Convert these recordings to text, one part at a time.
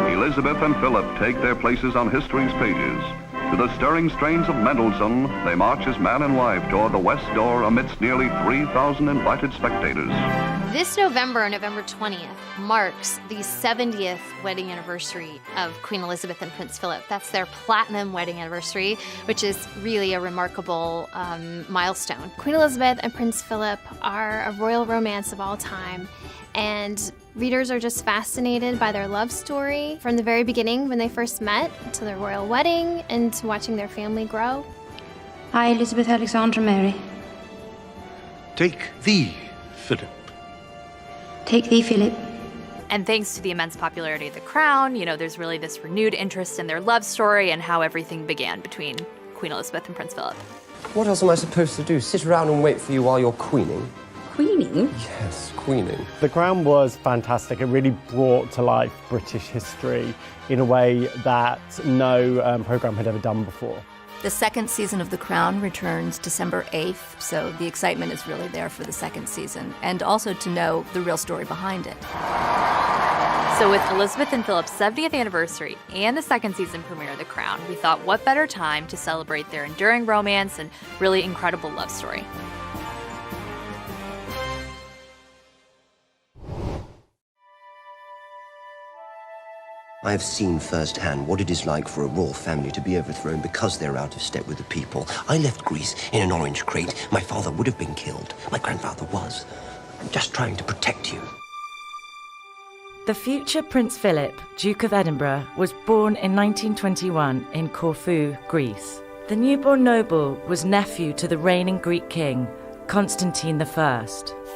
Elizabeth and Philip take their places on history's pages. To the stirring strains of Middleton, they march as man and wife toward the west door amidst nearly 3,000 invited spectators. This November, November 20th, marks the 70th wedding anniversary of Queen Elizabeth and Prince Philip. That's their platinum wedding anniversary, which is really a remarkable milestone. Queen Elizabeth and Prince Philip are a royal romance of all time, and readers are just fascinated by their love story from the very beginning when they first met to their royal wedding and to watching their family grow. I, Elizabeth Alexandra Mary. Take thee, Philip. Take thee, Philip. And thanks to the immense popularity of The Crown, there's really this renewed interest in their love story and how everything began between Queen Elizabeth and Prince Philip. What else am I supposed to do? Sit around and wait for you while you're queening? Queening? Yes, queening. The Crown was fantastic. It really brought to life British history in a way that no programme had ever done before. The second season of The Crown returns December 8th, so the excitement is really there for the second season, and also to know the real story behind it. So with Elizabeth and Philip's 70th anniversary and the second season premiere of The Crown, we thought what better time to celebrate their enduring romance and really incredible love story. I have seen firsthand what it is like for a royal family to be overthrown because they're out of step with the people. I left Greece in an orange crate. My father would have been killed. My grandfather was. I'm just trying to protect you. The future Prince Philip, Duke of Edinburgh, was born in 1921 in Corfu, Greece. The newborn noble was nephew to the reigning Greek king, Constantine I.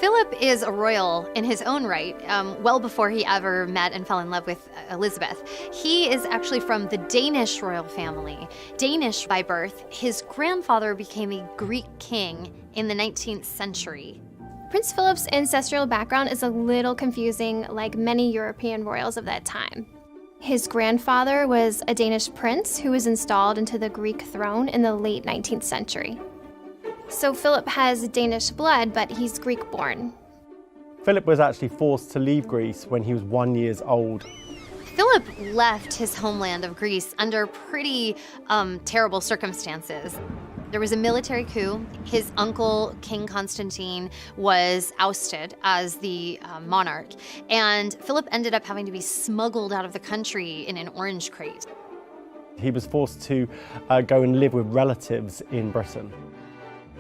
Philip is a royal in his own right, well before he ever met and fell in love with Elizabeth. He is actually from the Danish royal family. Danish by birth, his grandfather became a Greek king in the 19th century. Prince Philip's ancestral background is a little confusing, like many European royals of that time. His grandfather was a Danish prince who was installed into the Greek throne in the late 19th century. So Philip has Danish blood, but he's Greek-born. Philip was actually forced to leave Greece when he was 1 year old. Philip left his homeland of Greece under pretty terrible circumstances. There was a military coup. His uncle, King Constantine, was ousted as the monarch, and Philip ended up having to be smuggled out of the country in an orange crate. He was forced to go and live with relatives in Britain.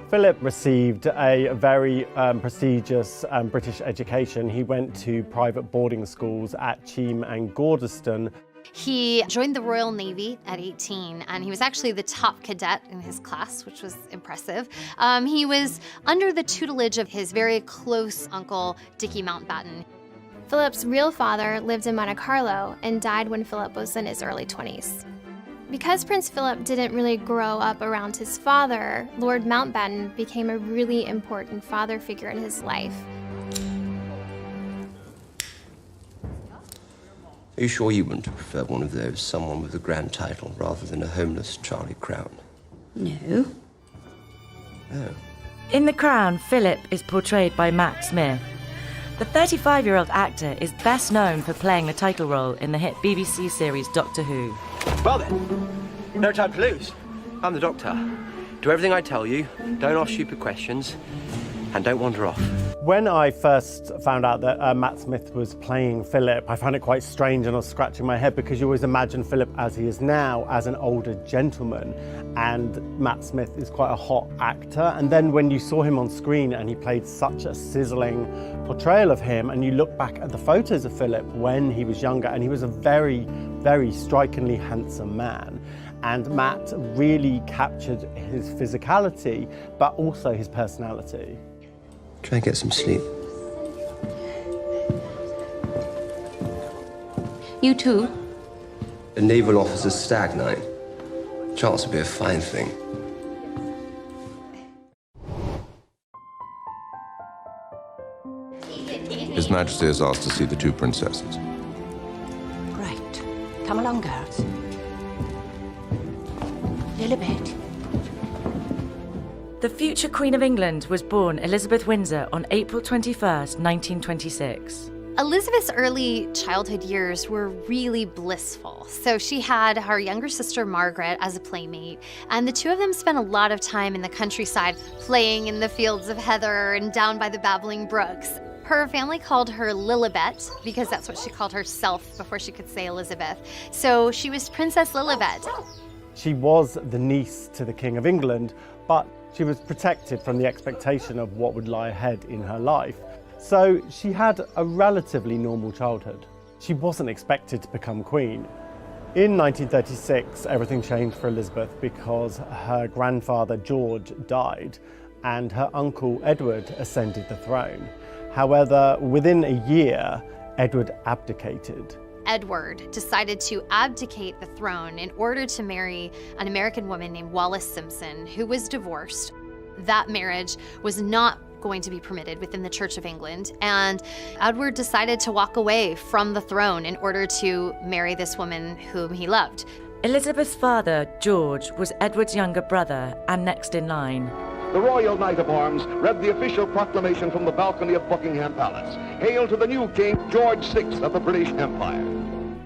Philip received a very prestigious British education. He went to private boarding schools at Cheam and Gordeston. He joined the Royal Navy at 18, and he was actually the top cadet in his class, which was impressive. He was under the tutelage of his very close uncle, Dickie Mountbatten. Philip's real father lived in Monte Carlo and died when Philip was in his early 20s. Because Prince Philip didn't really grow up around his father, Lord Mountbatten became a really important father figure in his life. Are you sure you wouldn't prefer one of those, someone with a grand title, rather than a homeless Charlie Crown? No. Oh. In The Crown, Philip is portrayed by Matt Smith. The 35-year-old actor is best known for playing the title role in the hit BBC series Doctor Who. Well then, no time to lose. I'm the Doctor. Do everything I tell you, don't ask stupid questions, and don't wander off. When I first found out that Matt Smith was playing Philip, I found it quite strange, and I was scratching my head because you always imagine Philip as he is now as an older gentleman, and Matt Smith is quite a hot actor. And then when you saw him on screen and he played such a sizzling portrayal of him, and you look back at the photos of Philip when he was younger, and he was a very, very strikingly handsome man. And Matt really captured his physicality, but also his personality. Try and get some sleep. You too? A naval officer's stag night. Chance would be a fine thing. His Majesty has asked to see the two princesses. Right. Come along, girls. Lilibet. The future Queen of England was born Elizabeth Windsor on April 21st, 1926. Elizabeth's early childhood years were really blissful. So she had her younger sister Margaret as a playmate, and the two of them spent a lot of time in the countryside playing in the fields of heather and down by the babbling brooks. Her family called her Lilibet because that's what she called herself before she could say Elizabeth. So she was Princess Lilibet. She was the niece to the King of England, but she was protected from the expectation of what would lie ahead in her life. So she had a relatively normal childhood. She wasn't expected to become queen. In 1936, everything changed for Elizabeth because her grandfather George died and her uncle Edward ascended the throne. However, within a year, Edward abdicated. Edward decided to abdicate the throne in order to marry an American woman named Wallis Simpson, who was divorced. That marriage was not going to be permitted within the Church of England, and Edward decided to walk away from the throne in order to marry this woman whom he loved. Elizabeth's father, George, was Edward's younger brother and next in line. The Royal Knight of Arms read the official proclamation from the balcony of Buckingham Palace. Hail to the new King, George VI of the British Empire.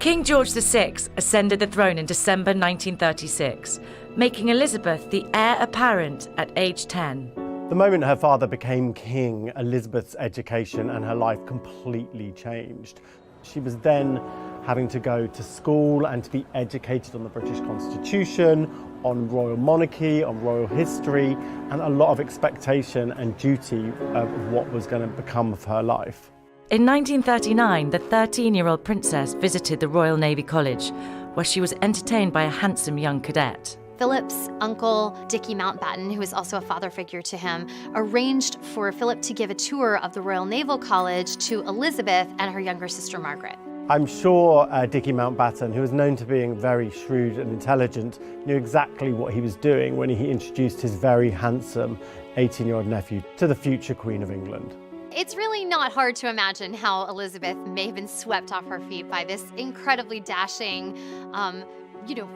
King George VI ascended the throne in December 1936, making Elizabeth the heir apparent at age 10. The moment her father became king, Elizabeth's education and her life completely changed. She was then having to go to school and to be educated on the British Constitution, on royal monarchy, on royal history, and a lot of expectation and duty of what was going to become of her life. In 1939, the 13-year-old princess visited the Royal Navy College, where she was entertained by a handsome young cadet. Philip's uncle, Dickie Mountbatten, who was also a father figure to him, arranged for Philip to give a tour of the Royal Naval College to Elizabeth and her younger sister Margaret. I'm sure Dickie Mountbatten, who was known to being very shrewd and intelligent, knew exactly what he was doing when he introduced his very handsome 18-year-old nephew to the future Queen of England. It's really not hard to imagine how Elizabeth may have been swept off her feet by this incredibly dashing,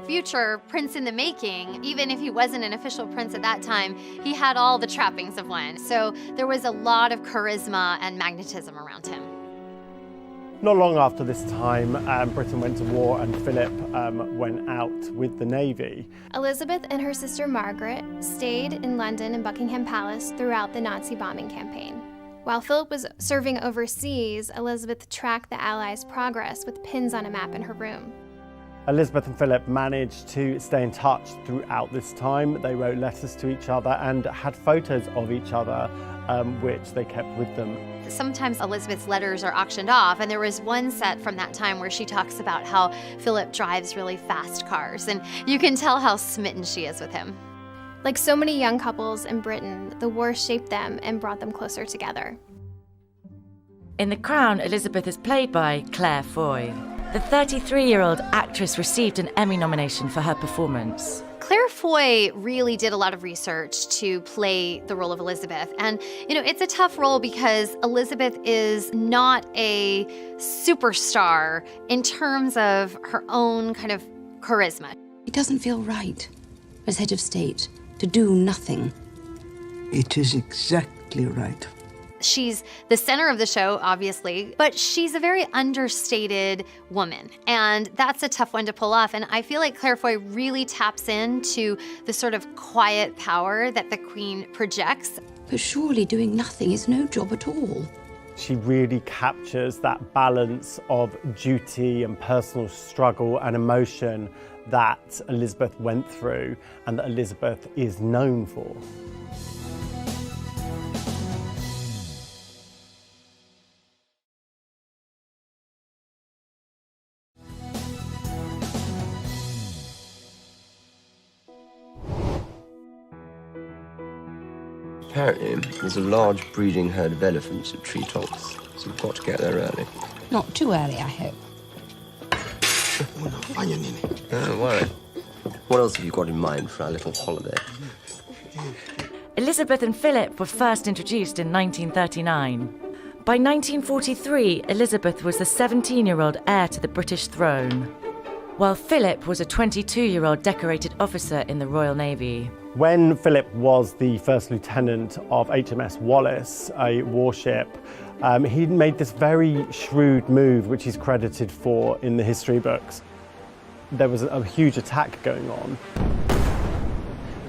future prince in the making. Even if he wasn't an official prince at that time, he had all the trappings of one. So there was a lot of charisma and magnetism around him. Not long after this time, Britain went to war and Philip went out with the Navy. Elizabeth and her sister Margaret stayed in London and Buckingham Palace throughout the Nazi bombing campaign. While Philip was serving overseas, Elizabeth tracked the Allies' progress with pins on a map in her room. Elizabeth and Philip managed to stay in touch throughout this time. They wrote letters to each other and had photos of each other, which they kept with them. Sometimes Elizabeth's letters are auctioned off, and there was one set from that time where she talks about how Philip drives really fast cars, and you can tell how smitten she is with him. Like so many young couples in Britain, the war shaped them and brought them closer together. In The Crown, Elizabeth is played by Claire Foy. The 33-year-old actress received an Emmy nomination for her performance. Claire Foy really did a lot of research to play the role of Elizabeth. And, it's a tough role because Elizabeth is not a superstar in terms of her own kind of charisma. It doesn't feel right, as head of state, to do nothing. It is exactly right. She's the center of the show, obviously, but she's a very understated woman, and that's a tough one to pull off. And I feel like Claire Foy really taps into the sort of quiet power that the Queen projects. But surely doing nothing is no job at all. She really captures that balance of duty and personal struggle and emotion that Elizabeth went through and that Elizabeth is known for. Apparently, there's a large breeding herd of elephants at Treetops, so we've got to get there early. Not too early, I hope. Don't worry. What else have you got in mind for our little holiday? Elizabeth and Philip were first introduced in 1939. By 1943, Elizabeth was the 17-year-old heir to the British throne, while Philip was a 22-year-old decorated officer in the Royal Navy. When Philip was the first lieutenant of HMS Wallace, a warship, he made this very shrewd move, which he's credited for in the history books. There was a huge attack going on,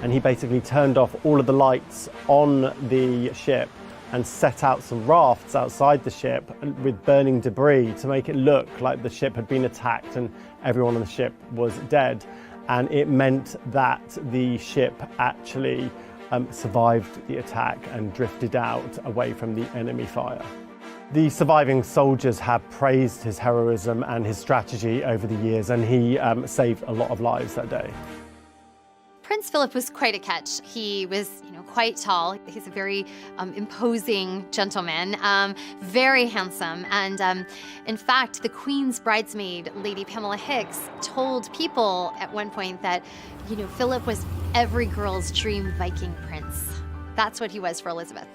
and he basically turned off all of the lights on the ship and set out some rafts outside the ship with burning debris to make it look like the ship had been attacked and everyone on the ship was dead. And it meant that the ship actually survived the attack and drifted out away from the enemy fire. The surviving soldiers have praised his heroism and his strategy over the years, and he saved a lot of lives that day. Prince Philip was quite a catch. He was, quite tall. He's a very imposing gentleman, very handsome. And in fact, the Queen's bridesmaid, Lady Pamela Hicks, told people at one point that, Philip was every girl's dream Viking prince. That's what he was for Elizabeth.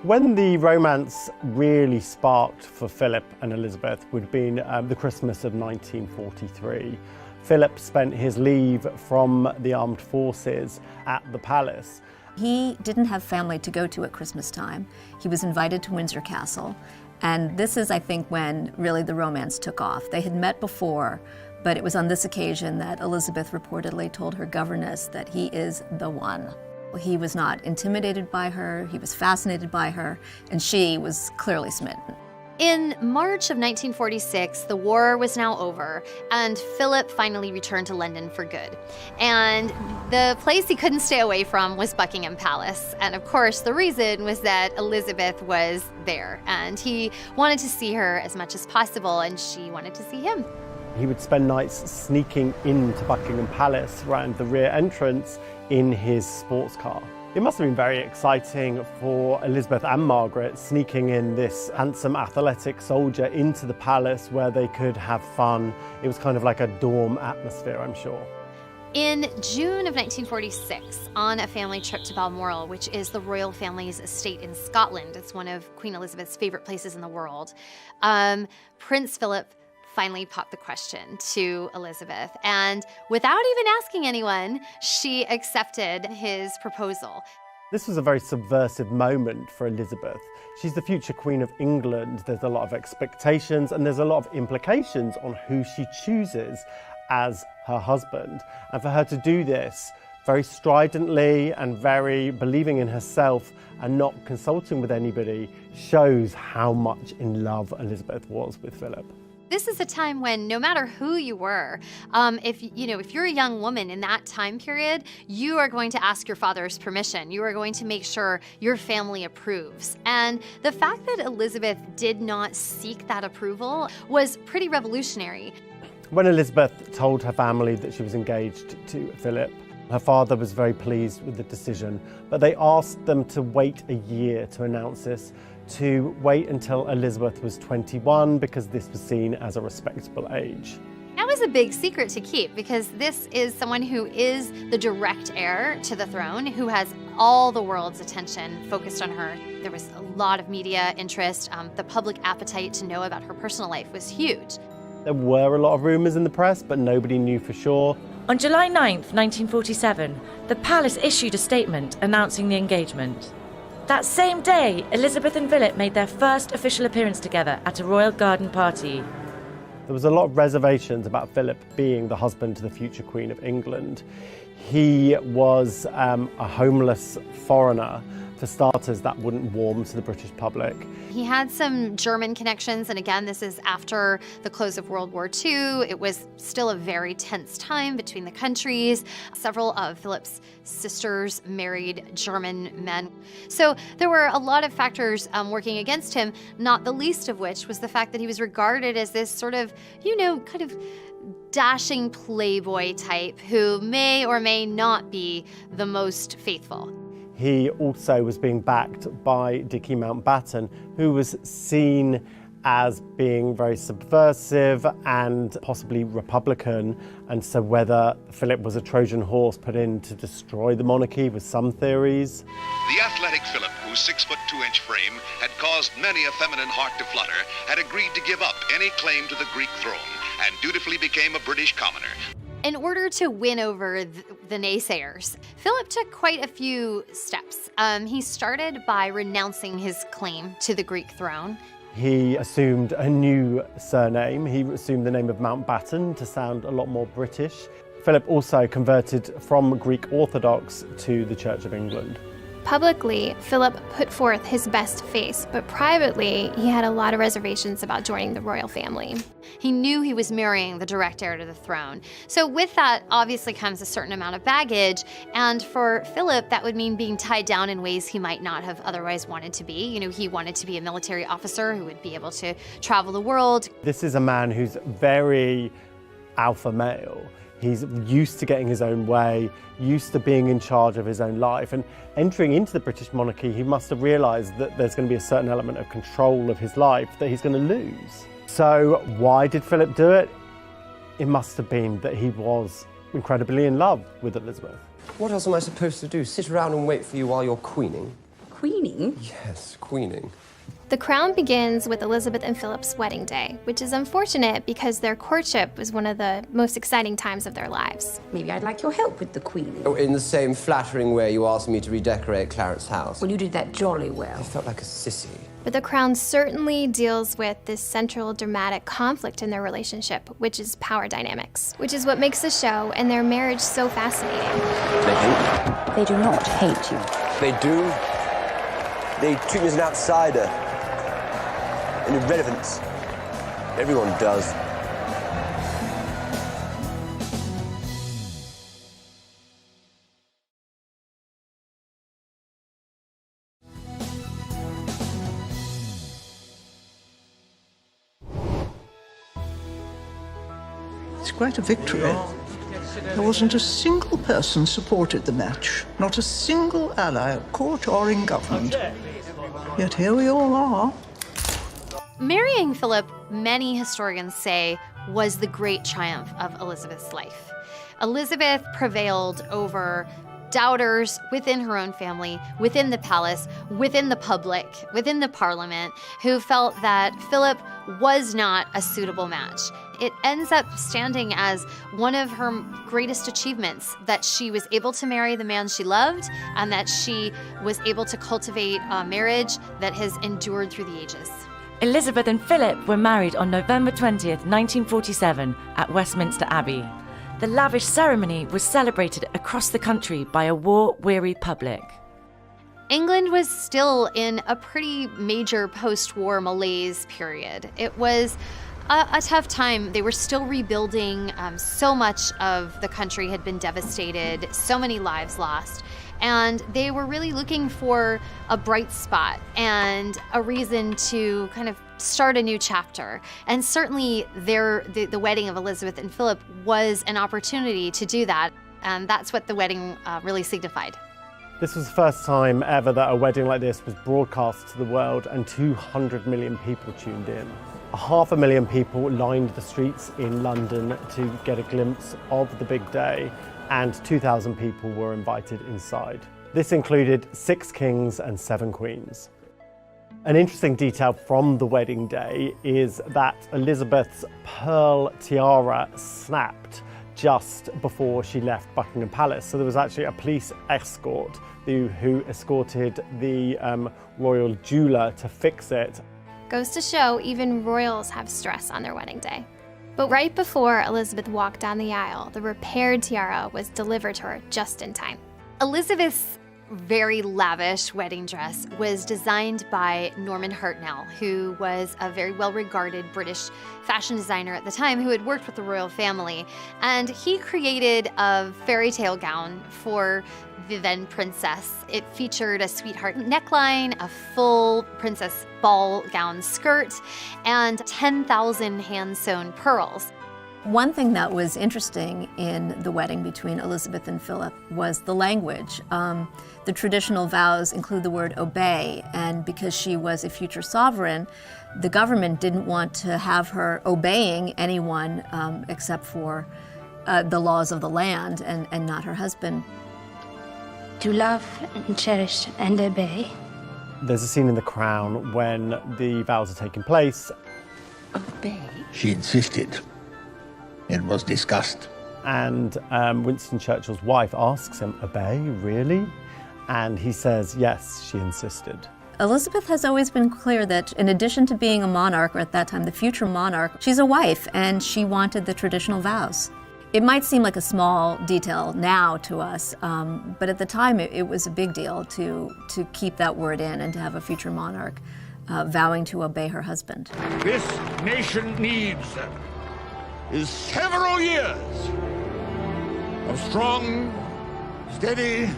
When the romance really sparked for Philip and Elizabeth would have been the Christmas of 1943. Philip spent his leave from the armed forces at the palace. He didn't have family to go to at Christmas time. He was invited to Windsor Castle, and this is, I think, when really the romance took off. They had met before, but it was on this occasion that Elizabeth reportedly told her governess that he is the one. He was not intimidated by her, he was fascinated by her, and she was clearly smitten. In March of 1946, the war was now over, and Philip finally returned to London for good. And the place he couldn't stay away from was Buckingham Palace. And of course, the reason was that Elizabeth was there, and he wanted to see her as much as possible, and she wanted to see him. He would spend nights sneaking into Buckingham Palace around the rear entrance in his sports car. It must have been very exciting for Elizabeth and Margaret, sneaking in this handsome athletic soldier into the palace where they could have fun. It was kind of like a dorm atmosphere, I'm sure. In June of 1946, on a family trip to Balmoral, which is the royal family's estate in Scotland, it's one of Queen Elizabeth's favorite places in the world, Prince Philip finally popped the question to Elizabeth. And without even asking anyone, she accepted his proposal. This was a very subversive moment for Elizabeth. She's the future Queen of England. There's a lot of expectations and there's a lot of implications on who she chooses as her husband. And for her to do this very stridently and very believing in herself and not consulting with anybody shows how much in love Elizabeth was with Philip. This is a time when no matter who you were, if you're a young woman in that time period, you are going to ask your father's permission. You are going to make sure your family approves. And the fact that Elizabeth did not seek that approval was pretty revolutionary. When Elizabeth told her family that she was engaged to Philip, her father was very pleased with the decision, but they asked them to wait a year to announce this, to wait until Elizabeth was 21 because this was seen as a respectable age. That was a big secret to keep because this is someone who is the direct heir to the throne, who has all the world's attention focused on her. There was a lot of media interest. The public appetite to know about her personal life was huge. There were a lot of rumours in the press, but nobody knew for sure. On July 9th, 1947, the palace issued a statement announcing the engagement. That same day, Elizabeth and Philip made their first official appearance together at a royal garden party. There was a lot of reservations about Philip being the husband to the future Queen of England. He was a homeless foreigner. For starters, that wouldn't warm to the British public. He had some German connections, and again, this is after the close of World War II. It was still a very tense time between the countries. Several of Philip's sisters married German men. So there were a lot of factors working against him, not the least of which was the fact that he was regarded as this sort of, kind of dashing playboy type who may or may not be the most faithful. He also was being backed by Dickie Mountbatten, who was seen as being very subversive and possibly Republican, and so whether Philip was a Trojan horse put in to destroy the monarchy with some theories. The athletic Philip, whose 6'2" frame had caused many a feminine heart to flutter, had agreed to give up any claim to the Greek throne and dutifully became a British commoner. In order to win over the naysayers, Philip took quite a few steps. He started by renouncing his claim to the Greek throne. He assumed a new surname. He assumed the name of Mountbatten to sound a lot more British. Philip also converted from Greek Orthodox to the Church of England. Publicly, Philip put forth his best face, but privately, he had a lot of reservations about joining the royal family. He knew he was marrying the direct heir to the throne. So with that obviously comes a certain amount of baggage, and for Philip, that would mean being tied down in ways he might not have otherwise wanted to be. You know, he wanted to be a military officer who would be able to travel the world. This is a man who's very alpha male. He's used to getting his own way, used to being in charge of his own life. And entering into the British monarchy, he must have realised that there's going to be a certain element of control of his life that he's going to lose. So why did Philip do it? It must have been that he was incredibly in love with Elizabeth. What else am I supposed to do? Sit around and wait for you while you're queening? Queening? Yes, queening. The crown begins with Elizabeth and Philip's wedding day, which is unfortunate because their courtship was one of the most exciting times of their lives. Maybe I'd like your help with the queening. Oh, in the same flattering way you asked me to redecorate Claret's house. Well, you did that jolly well. I felt like a sissy. But the crown certainly deals with this central dramatic conflict in their relationship, which is power dynamics, which is what makes the show and their marriage so fascinating. They hate you. They do not hate you. They do. They treat me as an outsider. An irrelevance. Everyone does. It's quite a victory. There wasn't a single person supported the match, not a single ally at court or in government. Yet here we all are. Marrying Philip, many historians say, was the great triumph of Elizabeth's life. Elizabeth prevailed over doubters within her own family, within the palace, within the public, within the parliament, who felt that Philip was not a suitable match. It ends up standing as one of her greatest achievements, that she was able to marry the man she loved and that she was able to cultivate a marriage that has endured through the ages. Elizabeth and Philip were married on November 20th, 1947 at Westminster Abbey. The lavish ceremony was celebrated across the country by a war-weary public. England was still in a pretty major post-war malaise period. It was a tough time. They were still rebuilding. So much of the country had been devastated, so many lives lost. And they were really looking for a bright spot and a reason to kind of start a new chapter. And certainly the wedding of Elizabeth and Philip was an opportunity to do that. And that's what the wedding really signified. This was the first time ever that a wedding like this was broadcast to the world, and 200 million people tuned in. 500,000 people lined the streets in London to get a glimpse of the big day, and 2,000 people were invited inside. This included 6 kings and 7 queens. An interesting detail from the wedding day is that Elizabeth's pearl tiara snapped just before she left Buckingham Palace. So there was actually a police escort who escorted the royal jeweler to fix it. Goes to show even royals have stress on their wedding day. But right before Elizabeth walked down the aisle, the repaired tiara was delivered to her just in time. Elizabeth's very lavish wedding dress was designed by Norman Hartnell, who was a very well-regarded British fashion designer at the time who had worked with the royal family. And he created a fairy tale gown for the then princess. It featured a sweetheart neckline, a full princess ball gown skirt, and 10,000 hand-sewn pearls. One thing that was interesting in the wedding between Elizabeth and Philip was the language. The traditional vows include the word obey, and because she was a future sovereign, the government didn't want to have her obeying anyone except for the laws of the land and not her husband. To love and cherish and obey. There's a scene in The Crown when the vows are taking place. Obey? She insisted. It was discussed. And Winston Churchill's wife asks him, "Obey, really?" And he says, yes, she insisted. Elizabeth has always been clear that in addition to being a monarch, or at that time the future monarch, she's a wife and she wanted the traditional vows. It might seem like a small detail now to us, but at the time it was a big deal to keep that word in and to have a future monarch vowing to obey her husband. This nation needs is several years of strong, steady,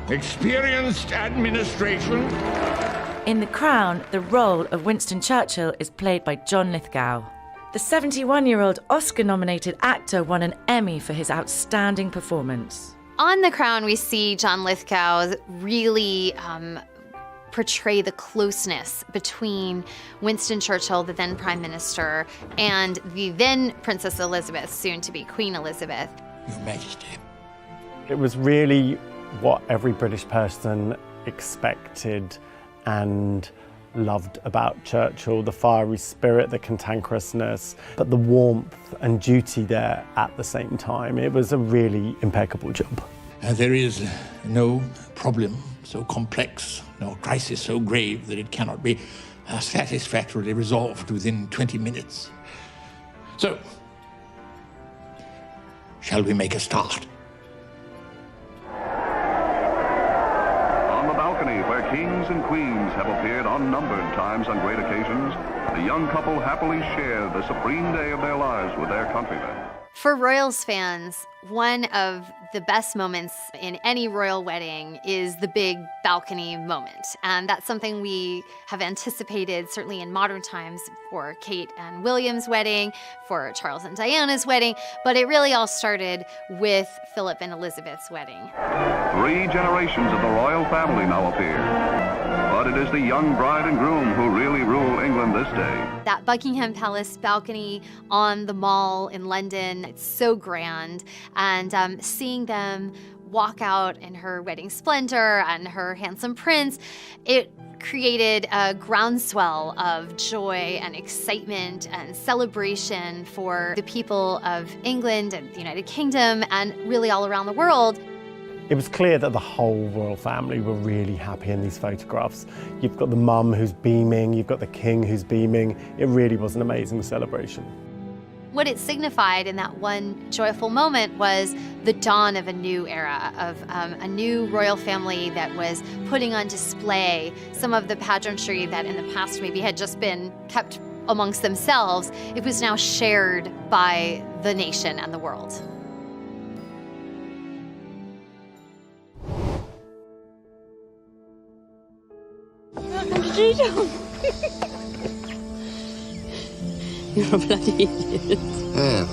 experienced administration. In The Crown, the role of Winston Churchill is played by John Lithgow. The 71-year-old Oscar-nominated actor won an Emmy for his outstanding performance. On The Crown, we see John Lithgow really portray the closeness between Winston Churchill, the then Prime Minister, and the then Princess Elizabeth, soon to be Queen Elizabeth. Your Majesty. It was really what every British person expected and loved about Churchill, the fiery spirit, the cantankerousness, but the warmth and duty there at the same time. It was a really impeccable job. There is no problem so complex, no crisis so grave that it cannot be satisfactorily resolved within 20 minutes. So, shall we make a start? On the balcony where kings and queens have appeared unnumbered times on great occasions, the young couple happily share the supreme day of their lives with their countrymen. For Royals fans, one of the best moments in any royal wedding is the big balcony moment. And that's something we have anticipated, certainly in modern times, for Kate and William's wedding, for Charles and Diana's wedding, but it really all started with Philip and Elizabeth's wedding. 3 generations of the royal family now appear. But it is the young bride and groom who really rule England this day. That Buckingham Palace balcony on the Mall in London, it's so grand. And seeing them walk out in her wedding splendor and her handsome prince, it created a groundswell of joy and excitement and celebration for the people of England and the United Kingdom and really all around the world. It was clear that the whole royal family were really happy in these photographs. You've got the mum who's beaming, you've got the king who's beaming. It really was an amazing celebration. What it signified in that one joyful moment was the dawn of a new era, of a new royal family that was putting on display some of the pageantry that in the past maybe had just been kept amongst themselves. It was now shared by the nation and the world. You're a bloody idiot.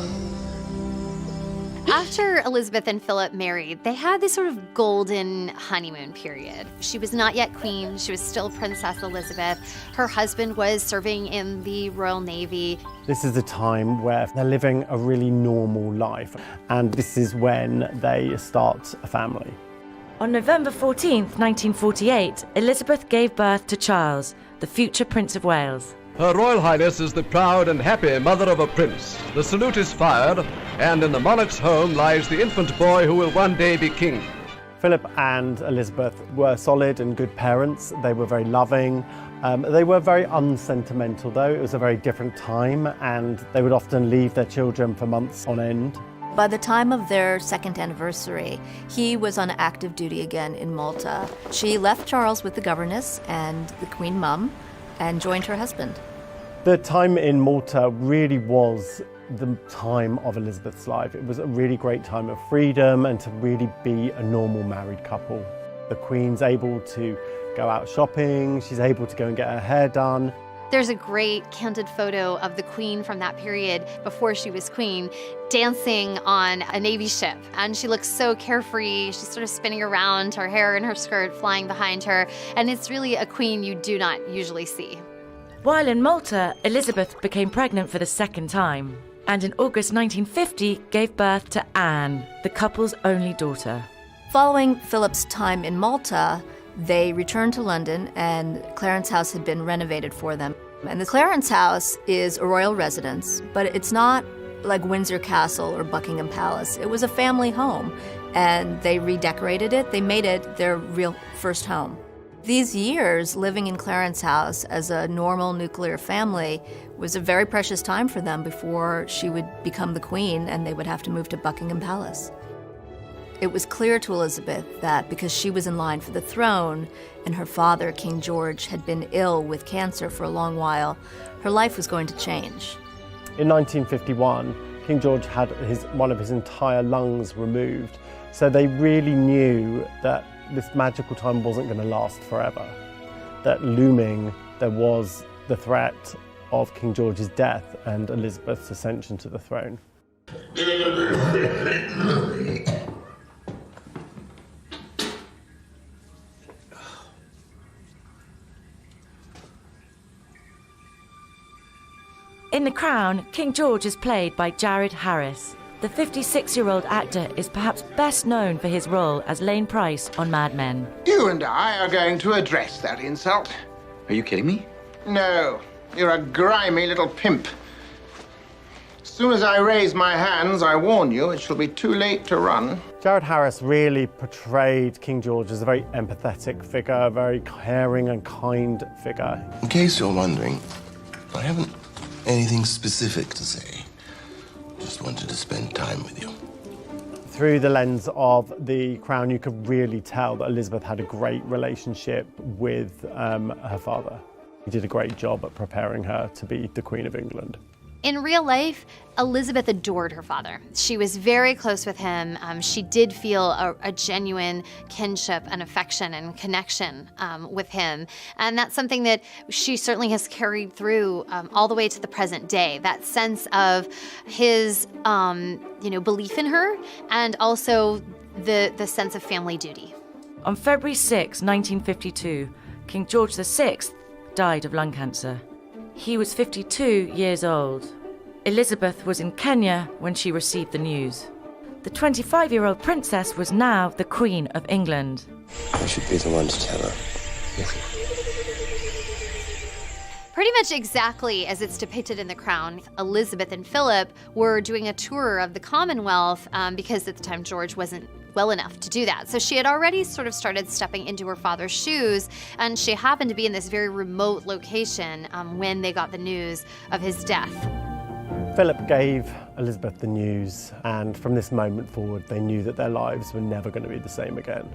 After Elizabeth and Philip married, they had this sort of golden honeymoon period. She was not yet queen. She was still Princess Elizabeth. Her husband was serving in the Royal Navy. This is a time where they're living a really normal life, and this is when they start a family. On November 14th, 1948, Elizabeth gave birth to Charles, the future Prince of Wales. Her Royal Highness is the proud and happy mother of a prince. The salute is fired, and in the monarch's home lies the infant boy who will one day be king. Philip and Elizabeth were solid and good parents. They were very loving. They were very unsentimental, though. It was a very different time, and they would often leave their children for months on end. By the time of their second anniversary, he was on active duty again in Malta. She left Charles with the governess and the Queen Mum and joined her husband. The time in Malta really was the time of Elizabeth's life. It was a really great time of freedom and to really be a normal married couple. The Queen's able to go out shopping, she's able to go and get her hair done. There's a great candid photo of the Queen from that period before she was Queen dancing on a Navy ship. And she looks so carefree. She's sort of spinning around, her hair and her skirt flying behind her. And it's really a Queen you do not usually see. While in Malta, Elizabeth became pregnant for the second time, and in August 1950 gave birth to Anne, the couple's only daughter. Following Philip's time in Malta, they returned to London, and Clarence House had been renovated for them. And the Clarence House is a royal residence, but it's not like Windsor Castle or Buckingham Palace. It was a family home, and they redecorated it. They made it their real first home. These years living in Clarence House as a normal nuclear family was a very precious time for them before she would become the queen and they would have to move to Buckingham Palace. It was clear to Elizabeth that because she was in line for the throne and her father, King George, had been ill with cancer for a long while, her life was going to change. In 1951, King George had one of his entire lungs removed, so they really knew that this magical time wasn't going to last forever. That looming, there was the threat of King George's death and Elizabeth's ascension to the throne. In The Crown, King George is played by Jared Harris. The 56-year-old actor is perhaps best known for his role as Lane Price on Mad Men. You and I are going to address that insult. Are you kidding me? No, you're a grimy little pimp. As soon as I raise my hands, I warn you, it shall be too late to run. Jared Harris really portrayed King George as a very empathetic figure, a very caring and kind figure. In case you're wondering, I haven't anything specific to say. Just wanted to spend time with you. Through the lens of The Crown, you could really tell that Elizabeth had a great relationship with her father. He did a great job at preparing her to be the Queen of England. In real life, Elizabeth adored her father. She was very close with him. She did feel a genuine kinship and affection and connection with him. And that's something that she certainly has carried through all the way to the present day. That sense of his belief in her and also the sense of family duty. On February 6, 1952, King George VI died of lung cancer. He was 52 years old. Elizabeth was in Kenya when she received the news. The 25-year-old princess was now the Queen of England. I should be the one to tell her. Pretty much exactly as it's depicted in The Crown, Elizabeth and Philip were doing a tour of the Commonwealth because at the time George wasn't well enough to do that. So she had already sort of started stepping into her father's shoes, and she happened to be in this very remote location when they got the news of his death. Philip gave Elizabeth the news, and from this moment forward, they knew that their lives were never going to be the same again.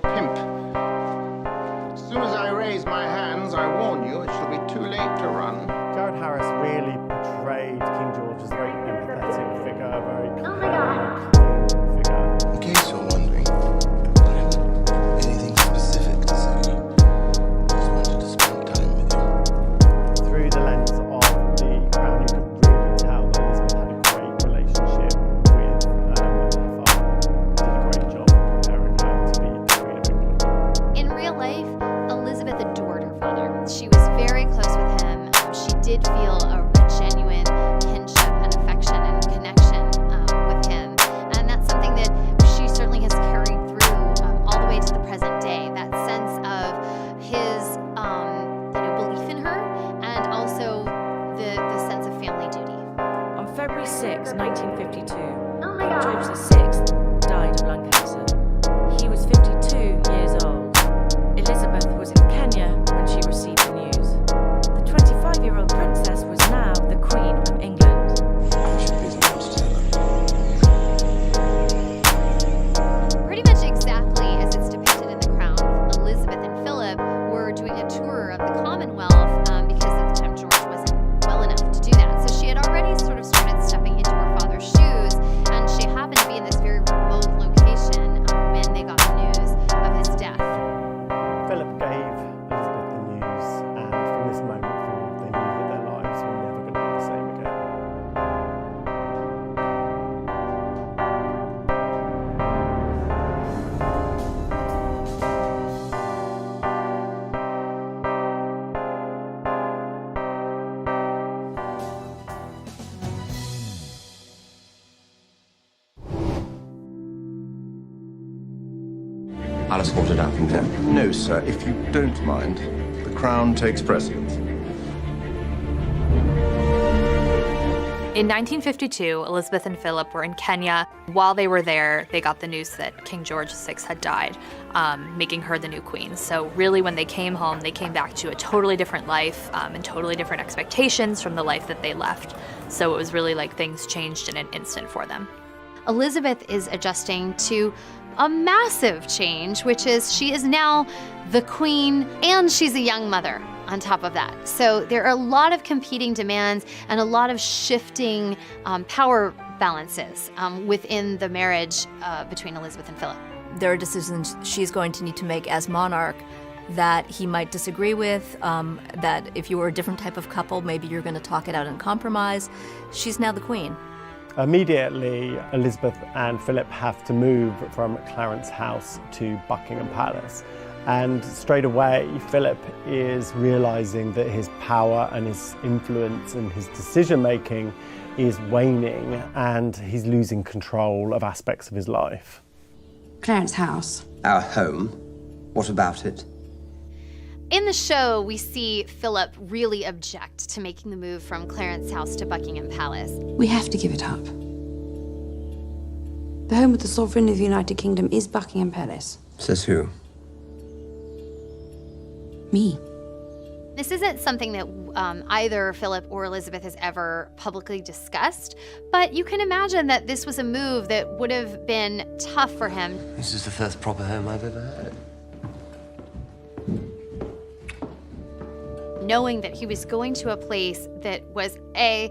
Pimp. As soon as I raise my hands, I warn you, it shall be too late to run. Jared Harris really portrayed King George as a very empathetic figure, a very kind figure. In case you're wondering, I haven't anything specific to say. Just wanted to spend time with you. Through the lens of The Crown, you could really tell that Elizabeth had a great relationship with her father. He did a great job preparing her to be the Queen of England. In real life, Elizabeth adored her father. She was very close with him. She did feel a genuine kinship and affection and connection with him. And that's something that she certainly has carried through all the way to the present day. That sense of his belief in her and also the sense of family duty. On February 6, 1952, King George VI died of lung cancer. He was 52 years old. Elizabeth was in Kenya when she received the news. The 25-year-old princess was now the Queen of England. I should be the one to tell her. Pretty much exactly as it's depicted in The Crown, Elizabeth and Philip were doing a tour of the Commonwealth because at the time George wasn't well enough to do that. So she had already sort of started stepping into her father's shoes, and she happened to be in this very remote location when they got the news of his death. Philip gave Elizabeth the news, and from this moment forward, they knew that their lives were never going to be the same again. I'll escort her down from there. No, sir, if you don't mind, the Crown takes precedence. In 1952, Elizabeth and Philip were in Kenya. While they were there, they got the news that King George VI had died, making her the new queen. So really, when they came home, they came back to a totally different life and totally different expectations from the life that they left. So it was really like things changed in an instant for them. Elizabeth is adjusting to a massive change, which is she is now the queen and she's a young mother on top of that. So there are a lot of competing demands and a lot of shifting power balances within the marriage between Elizabeth and Philip. There are decisions she's going to need to make as monarch that he might disagree with, that if you were a different type of couple, maybe you're going to talk it out and compromise. She's now the queen. Immediately, Elizabeth and Philip have to move from Clarence House to Buckingham Palace. And straight away, Philip is realizing that his power and his influence and his decision-making is waning, and he's losing control of aspects of his life. Clarence House. Our home? What about it? In the show, we see Philip really object to making the move from Clarence House to Buckingham Palace. We have to give it up. The home of the Sovereign of the United Kingdom is Buckingham Palace. Says who? Me. This isn't something that either Philip or Elizabeth has ever publicly discussed, but you can imagine that this was a move that would have been tough for him. This is the first proper home I've ever had. Knowing that he was going to a place that was a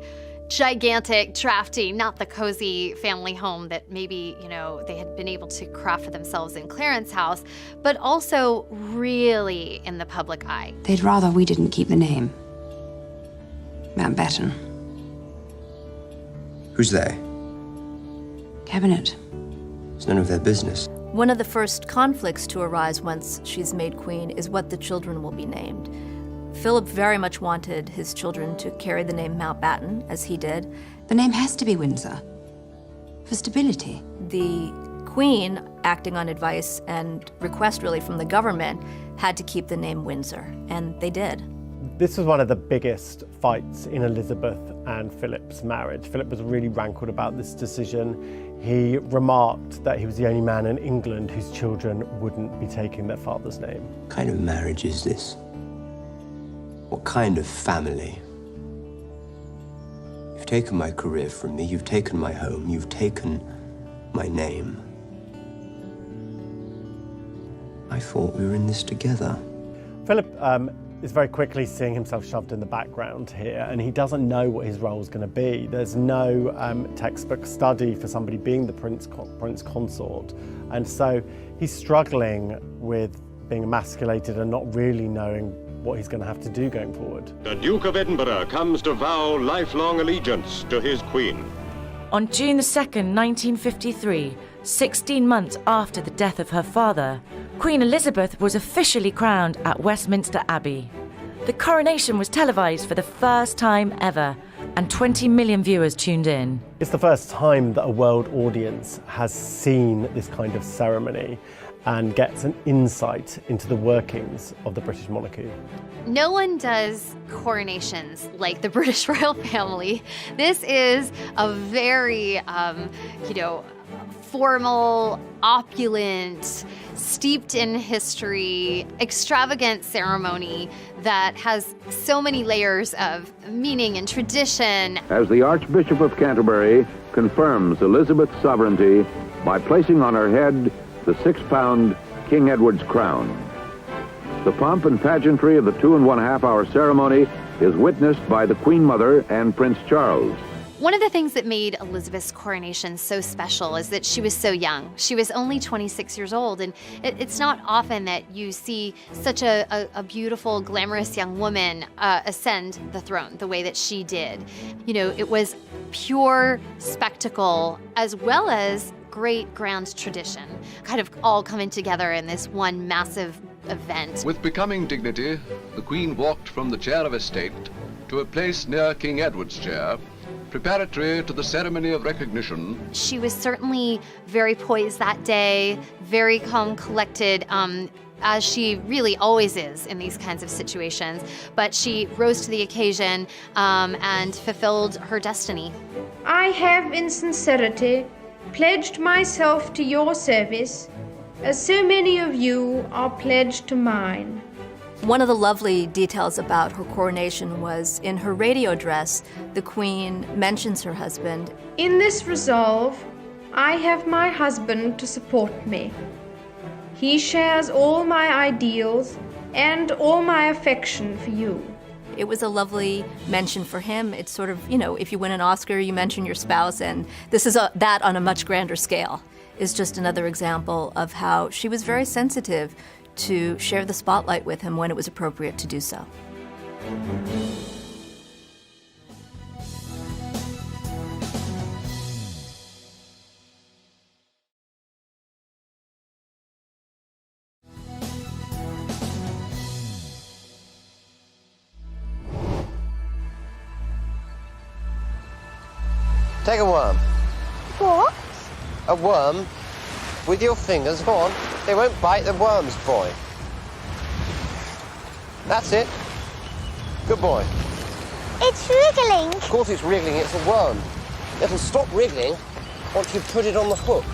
gigantic, drafty, not the cozy family home that maybe, they had been able to craft for themselves in Clarence House, but also really in the public eye. They'd rather we didn't keep the name. Mountbatten. Who's they? Cabinet. It's none of their business. One of the first conflicts to arise once she's made queen is what the children will be named. Philip very much wanted his children to carry the name Mountbatten, as he did. The name has to be Windsor, for stability. The Queen, acting on advice and request really from the government, had to keep the name Windsor, and they did. This was one of the biggest fights in Elizabeth and Philip's marriage. Philip was really rankled about this decision. He remarked that he was the only man in England whose children wouldn't be taking their father's name. What kind of marriage is this? What kind of family? You've taken my career from me, you've taken my home, you've taken my name. I thought we were in this together. Philip is very quickly seeing himself shoved in the background here, and he doesn't know what his role is going to be. There's no textbook study for somebody being the prince consort, and so he's struggling with being emasculated and not really knowing what he's going to have to do going forward. The Duke of Edinburgh comes to vow lifelong allegiance to his queen. On June 2nd, 1953, 16 months after the death of her father, Queen Elizabeth was officially crowned at Westminster Abbey. The coronation was televised for the first time ever, and 20 million viewers tuned in. It's the first time that a world audience has seen this kind of ceremony and gets an insight into the workings of the British monarchy. No one does coronations like the British royal family. This is a very, formal, opulent, steeped in history, extravagant ceremony that has so many layers of meaning and tradition. As the Archbishop of Canterbury confirms Elizabeth's sovereignty by placing on her head the 6-pound King Edward's crown. The pomp and pageantry of the 2.5-hour ceremony is witnessed by the Queen Mother and Prince Charles. One of the things that made Elizabeth's coronation so special is that she was so young. She was only 26 years old, and it's not often that you see such a beautiful, glamorous young woman ascend the throne the way that she did. It was pure spectacle as well as great grand tradition, kind of all coming together in this one massive event. With becoming dignity, the Queen walked from the chair of estate to a place near King Edward's chair, preparatory to the ceremony of recognition. She was certainly very poised that day, very calm, collected, as she really always is in these kinds of situations. But she rose to the occasion and fulfilled her destiny. I have in sincerity pledged myself to your service, as so many of you are pledged to mine. One of the lovely details about her coronation was in her radio address, the Queen mentions her husband. In this resolve, I have my husband to support me. He shares all my ideals and all my affection for you. It was a lovely mention for him. It's sort of, you know, if you win an Oscar, you mention your spouse, and this is that on a much grander scale. Is just another example of how she was very sensitive to share the spotlight with him when it was appropriate to do so. Take a worm. What? A worm with your fingers. Go on. They won't bite the worms, boy. That's it. Good boy. It's wriggling. Of course it's wriggling. It's a worm. It'll stop wriggling once you put it on the hook.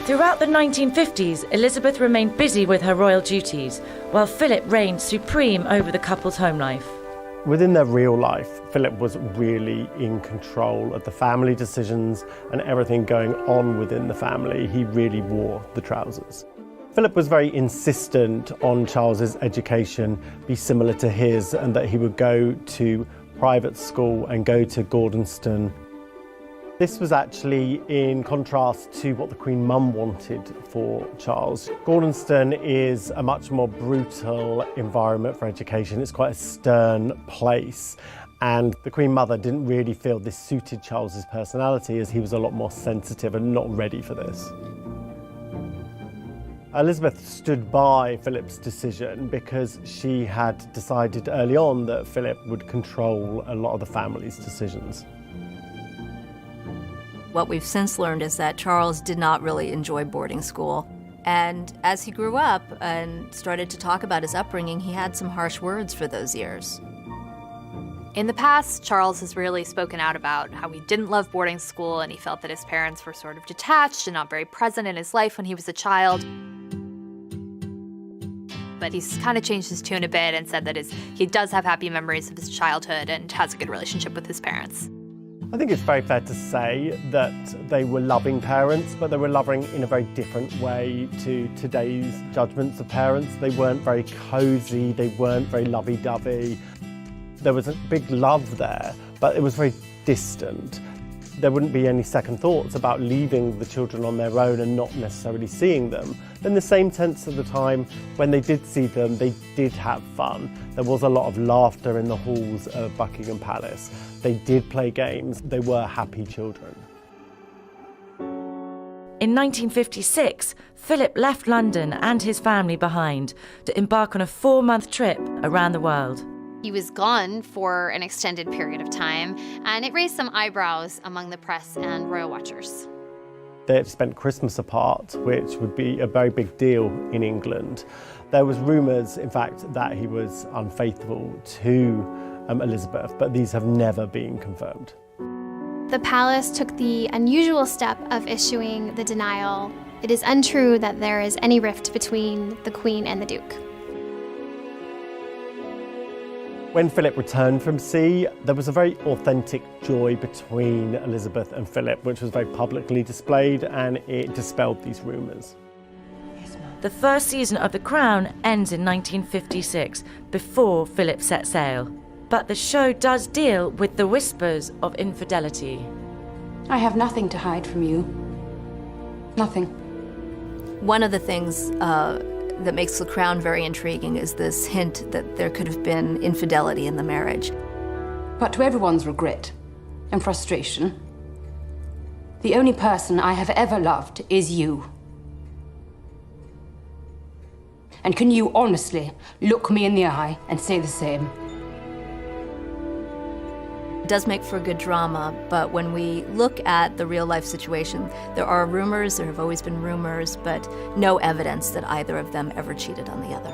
Throughout the 1950s, Elizabeth remained busy with her royal duties, while Philip reigned supreme over the couple's home life. Within their real life, Philip was really in control of the family decisions and everything going on within the family. He really wore the trousers. Philip was very insistent on Charles's education be similar to his, and that he would go to private school and go to Gordonston. This was actually in contrast to what the Queen Mum wanted for Charles. Gordonston is a much more brutal environment for education. It's quite a stern place, and the Queen Mother didn't really feel this suited Charles's personality, as he was a lot more sensitive and not ready for this. Elizabeth stood by Philip's decision because she had decided early on that Philip would control a lot of the family's decisions. What we've since learned is that Charles did not really enjoy boarding school. And as he grew up and started to talk about his upbringing, he had some harsh words for those years. In the past, Charles has really spoken out about how he didn't love boarding school, and he felt that his parents were sort of detached and not very present in his life when he was a child. But he's kind of changed his tune a bit and said that he does have happy memories of his childhood and has a good relationship with his parents. I think it's very fair to say that they were loving parents, but they were loving in a very different way to today's judgments of parents. They weren't very cosy, they weren't very lovey-dovey. There was a big love there, but it was very distant. There wouldn't be any second thoughts about leaving the children on their own and not necessarily seeing them. In the same sense of the time, when they did see them, they did have fun. There was a lot of laughter in the halls of Buckingham Palace. They did play games. They were happy children. In 1956, Philip left London and his family behind to embark on a 4-month trip around the world. He was gone for an extended period of time, and it raised some eyebrows among the press and royal watchers. They had spent Christmas apart, which would be a very big deal in England. There was rumours, in fact, that he was unfaithful to Elizabeth, but these have never been confirmed. The palace took the unusual step of issuing the denial. It is untrue that there is any rift between the Queen and the Duke. When Philip returned from sea, there was a very authentic joy between Elizabeth and Philip, which was very publicly displayed, and it dispelled these rumours. The first season of The Crown ends in 1956, before Philip set sail. But the show does deal with the whispers of infidelity. I have nothing to hide from you. Nothing. One of the things that makes The Crown very intriguing is this hint that there could have been infidelity in the marriage. But to everyone's regret and frustration, the only person I have ever loved is you. And can you honestly look me in the eye and say the same? It does make for good drama, but when we look at the real-life situation, there are rumors, there have always been rumors, but no evidence that either of them ever cheated on the other.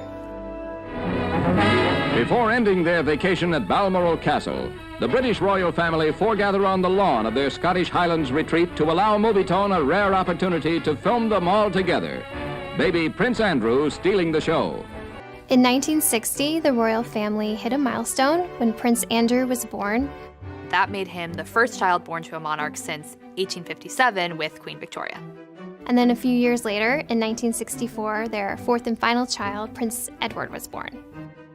Before ending their vacation at Balmoral Castle, the British royal family foregather on the lawn of their Scottish Highlands retreat to allow Movietone a rare opportunity to film them all together. Baby Prince Andrew stealing the show. In 1960, the royal family hit a milestone when Prince Andrew was born. That made him the first child born to a monarch since 1857 with Queen Victoria. And then a few years later, in 1964, their fourth and final child, Prince Edward, was born.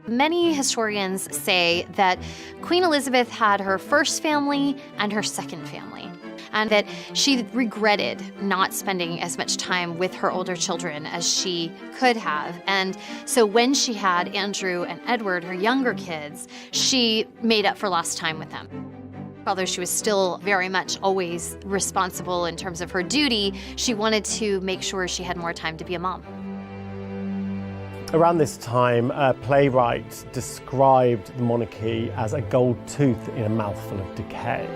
Many historians say that Queen Elizabeth had her first family and her second family, and that she regretted not spending as much time with her older children as she could have. And so when she had Andrew and Edward, her younger kids, she made up for lost time with them. Although she was still very much always responsible in terms of her duty, she wanted to make sure she had more time to be a mom. Around this time, a playwright described the monarchy as a gold tooth in a mouthful of decay.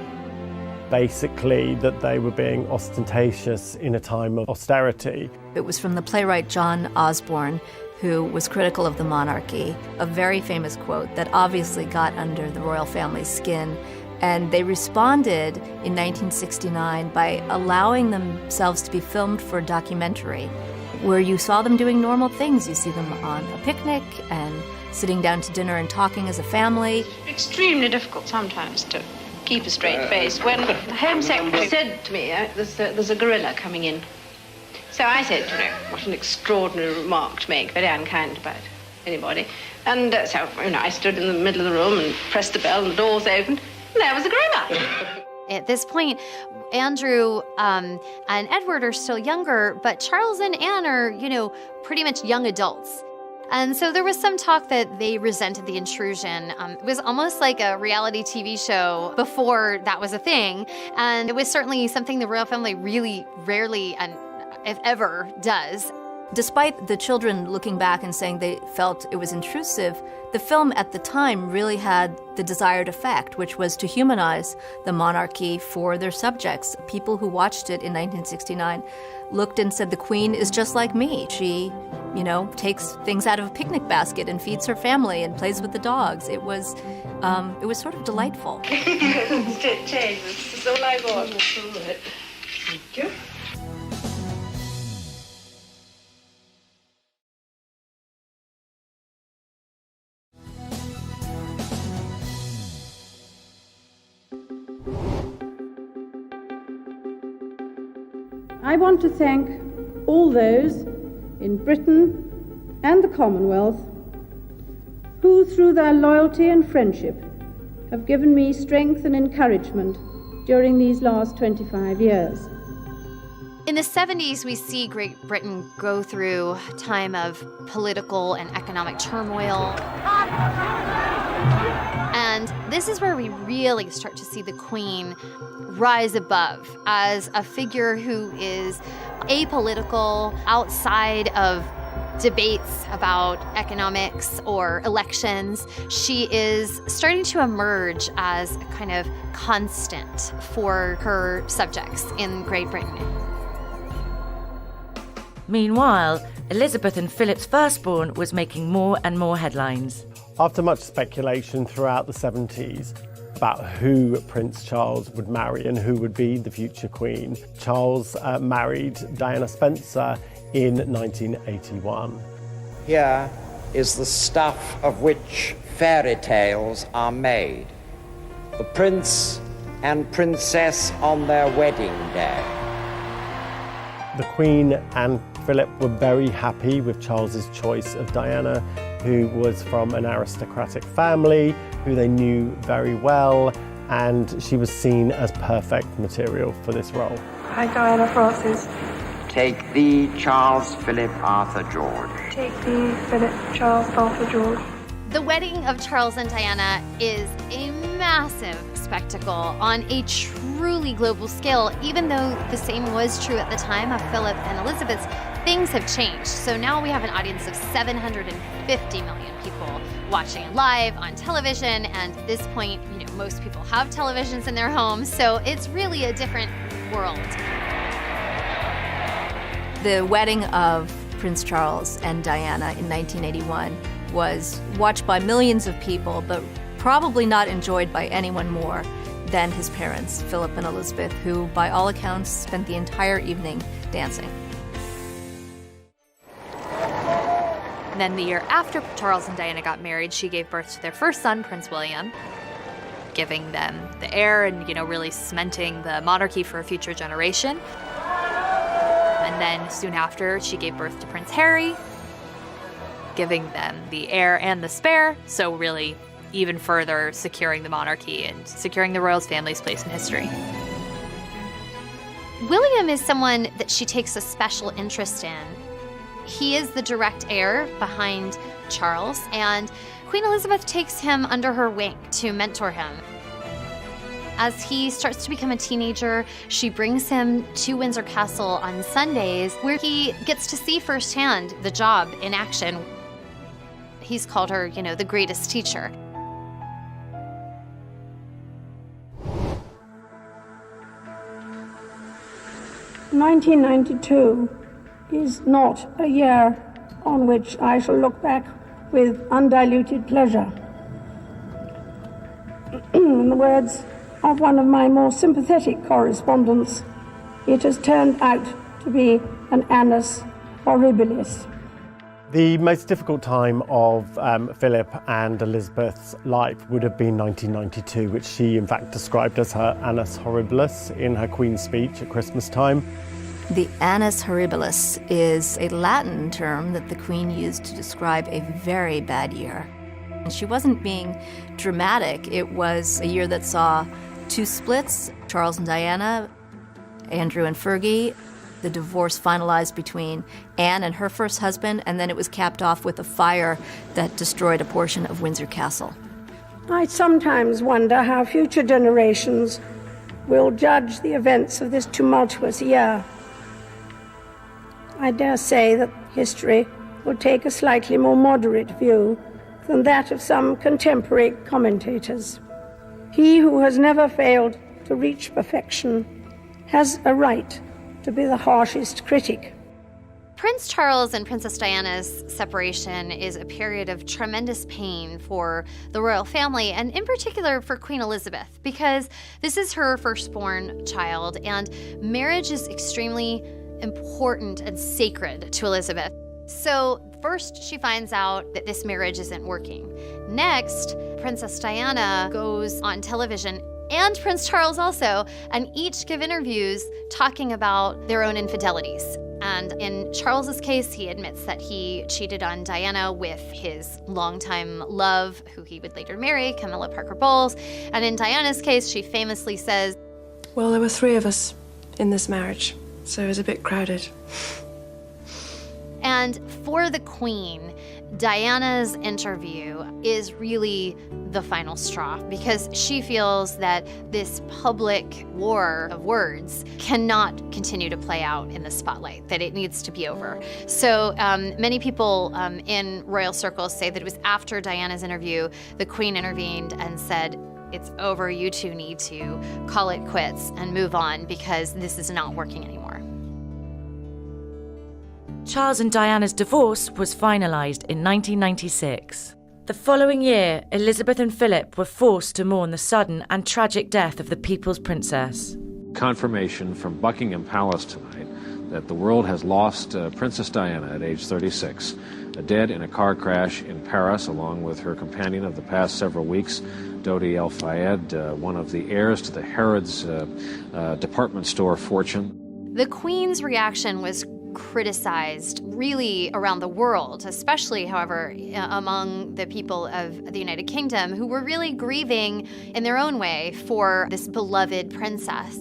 Basically, that they were being ostentatious in a time of austerity. It was from the playwright John Osborne, who was critical of the monarchy, a very famous quote that obviously got under the royal family's skin. And they responded in 1969 by allowing themselves to be filmed for a documentary where you saw them doing normal things. You see them on a picnic and sitting down to dinner and talking as a family. Extremely difficult sometimes to keep a straight face. When the Home Secretary said to me, there's a gorilla coming in. So I said, what an extraordinary remark to make, very unkind about anybody. And so, I stood in the middle of the room and pressed the bell and the doors opened. There was a gorilla. At this point, Andrew and Edward are still younger, but Charles and Anne are, pretty much young adults. And so there was some talk that they resented the intrusion. It was almost like a reality TV show before that was a thing. And it was certainly something the royal family really rarely, and if ever, does. Despite the children looking back and saying they felt it was intrusive, the film at the time really had the desired effect, which was to humanize the monarchy for their subjects. People who watched it in 1969 looked and said, the Queen is just like me. She, takes things out of a picnic basket and feeds her family and plays with the dogs. It was sort of delightful. That's all I got. Thank you. I want to thank all those in Britain and the Commonwealth who, through their loyalty and friendship, have given me strength and encouragement during these last 25 years. In the 70s, we see Great Britain go through a time of political and economic turmoil. And this is where we really start to see the Queen rise above as a figure who is apolitical, outside of debates about economics or elections. She is starting to emerge as a kind of constant for her subjects in Great Britain. Meanwhile, Elizabeth and Philip's firstborn was making more and more headlines. After much speculation throughout the 70s about who Prince Charles would marry and who would be the future Queen, Charles married Diana Spencer in 1981. Here is the stuff of which fairy tales are made. The prince and princess on their wedding day. The Queen and Philip were very happy with Charles's choice of Diana, who was from an aristocratic family, who they knew very well, and she was seen as perfect material for this role. Hi, Diana Frances. Take thee, Charles Philip Arthur George. Take thee, Philip Charles Arthur George. The wedding of Charles and Diana is a massive spectacle on a truly global scale. Even though the same was true at the time of Philip and Elizabeth's, things have changed. So now we have an audience of 750 million people watching it live on television. And at this point, most people have televisions in their homes, so it's really a different world. The wedding of Prince Charles and Diana in 1981 was watched by millions of people, but probably not enjoyed by anyone more than his parents, Philip and Elizabeth, who, by all accounts, spent the entire evening dancing. And then the year after Charles and Diana got married, she gave birth to their first son, Prince William, giving them the heir and, really cementing the monarchy for a future generation. And then soon after, she gave birth to Prince Harry, giving them the heir and the spare, so really even further securing the monarchy and securing the royals' family's place in history. William is someone that she takes a special interest in. He is the direct heir behind Charles, and Queen Elizabeth takes him under her wing to mentor him. As he starts to become a teenager, she brings him to Windsor Castle on Sundays, where he gets to see firsthand the job in action. He's called her, the greatest teacher. "1992 is not a year on which I shall look back with undiluted pleasure. In the words of one of my more sympathetic correspondents, it has turned out to be an annus horribilis." The most difficult time of Philip and Elizabeth's life would have been 1992, which she in fact described as her annus horribilis in her Queen's speech at Christmas time. The annus horribilis is a Latin term that the Queen used to describe a very bad year. And she wasn't being dramatic. It was a year that saw two splits, Charles and Diana, Andrew and Fergie, the divorce finalized between Anne and her first husband, and then it was capped off with a fire that destroyed a portion of Windsor Castle. I sometimes wonder how future generations will judge the events of this tumultuous year. I dare say that history will take a slightly more moderate view than that of some contemporary commentators. He who has never failed to reach perfection has a right to be the harshest critic. Prince Charles and Princess Diana's separation is a period of tremendous pain for the royal family, and in particular for Queen Elizabeth, because this is her firstborn child, and marriage is extremely important and sacred to Elizabeth. So first she finds out that this marriage isn't working. Next, Princess Diana goes on television, and Prince Charles also, and each give interviews talking about their own infidelities. And in Charles's case, he admits that he cheated on Diana with his longtime love, who he would later marry, Camilla Parker Bowles. And in Diana's case, she famously says, "Well, there were 3 of us in this marriage, so it was a bit crowded." And for the Queen, Diana's interview is really the final straw, because she feels that this public war of words cannot continue to play out in the spotlight, that it needs to be over. So many people in royal circles say that it was after Diana's interview, the Queen intervened and said, "It's over, you two need to call it quits and move on, because this is not working anymore." Charles and Diana's divorce was finalised in 1996. The following year, Elizabeth and Philip were forced to mourn the sudden and tragic death of the People's Princess. Confirmation from Buckingham Palace tonight that the world has lost Princess Diana at age 36, dead in a car crash in Paris, along with her companion of the past several weeks, Dodi El Fayed, one of the heirs to the Harrods department store fortune. The Queen's reaction was criticized really around the world, especially, however, among the people of the United Kingdom, who were really grieving in their own way for this beloved princess.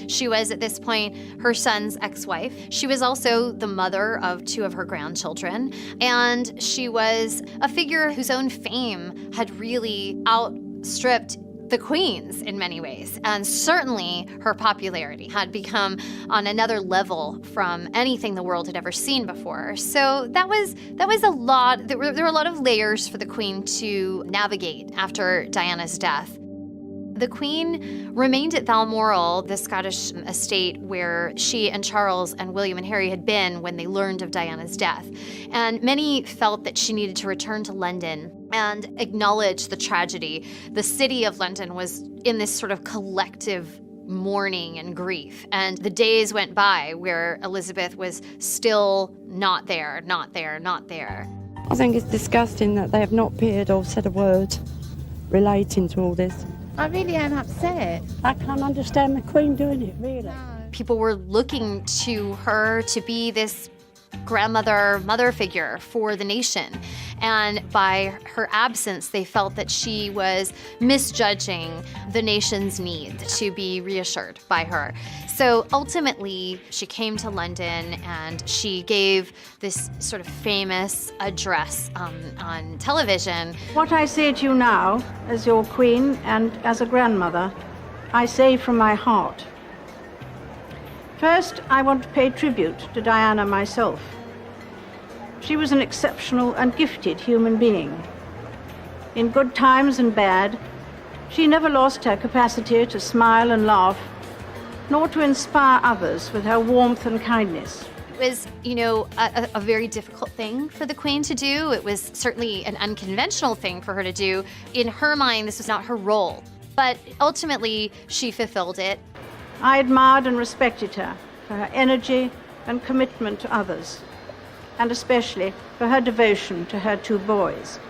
She was, at this point, her son's ex-wife. She was also the mother of 2 of her grandchildren, and she was a figure whose own fame had really outstripped the Queen's in many ways. And certainly her popularity had become on another level from anything the world had ever seen before. So that was a lot. There were a lot of layers for the Queen to navigate after Diana's death. The Queen remained at Balmoral, the Scottish estate where she and Charles and William and Harry had been when they learned of Diana's death. And many felt that she needed to return to London and acknowledge the tragedy. The city of London was in this sort of collective mourning and grief. And the days went by where Elizabeth was still not there, not there, not there. I think it's disgusting that they have not appeared or said a word relating to all this. I really am upset. I can't understand the Queen doing it, really. People were looking to her to be this grandmother, mother figure for the nation. And by her absence, they felt that she was misjudging the nation's need to be reassured by her. So ultimately, she came to London and she gave this sort of famous address on television. What I say to you now, as your Queen and as a grandmother, I say from my heart. First, I want to pay tribute to Diana myself. She was an exceptional and gifted human being. In good times and bad, she never lost her capacity to smile and laugh, nor to inspire others with her warmth and kindness. It was, a very difficult thing for the Queen to do. It was certainly an unconventional thing for her to do. In her mind, this was not her role, but ultimately she fulfilled it. I admired and respected her for her energy and commitment to others, and especially for her devotion to her two boys.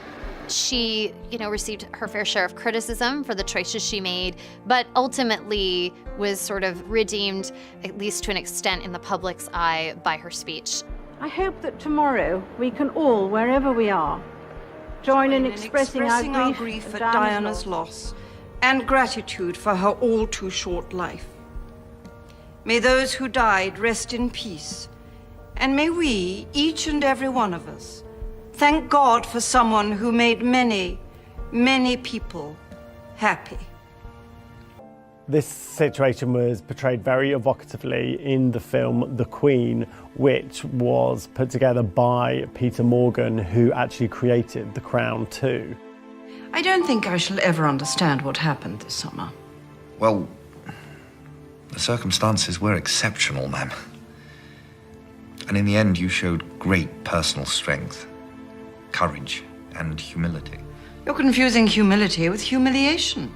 She, received her fair share of criticism for the choices she made, but ultimately was sort of redeemed, at least to an extent in the public's eye, by her speech. I hope that tomorrow we can all, wherever we are, join in expressing our grief at Diana's loss and gratitude for her all too short life. May those who died rest in peace, and may we, each and every one of us, thank God for someone who made many, many people happy. This situation was portrayed very evocatively in the film The Queen, which was put together by Peter Morgan, who actually created The Crown too. I don't think I shall ever understand what happened this summer. Well, the circumstances were exceptional, ma'am. And in the end, you showed great personal strength, courage, and humility. You're confusing humility with humiliation.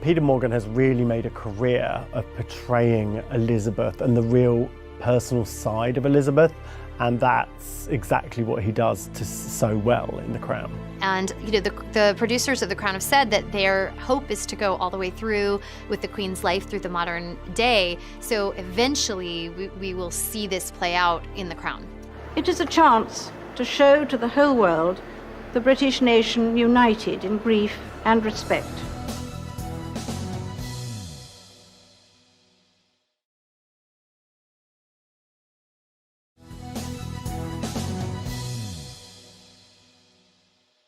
Peter Morgan has really made a career of portraying Elizabeth and the real personal side of Elizabeth, and that's exactly what he does so well in The Crown. And the producers of The Crown have said that their hope is to go all the way through with the Queen's life through the modern day. So eventually we will see this play out in The Crown. It is a chance to show to the whole world the British nation united in grief and respect.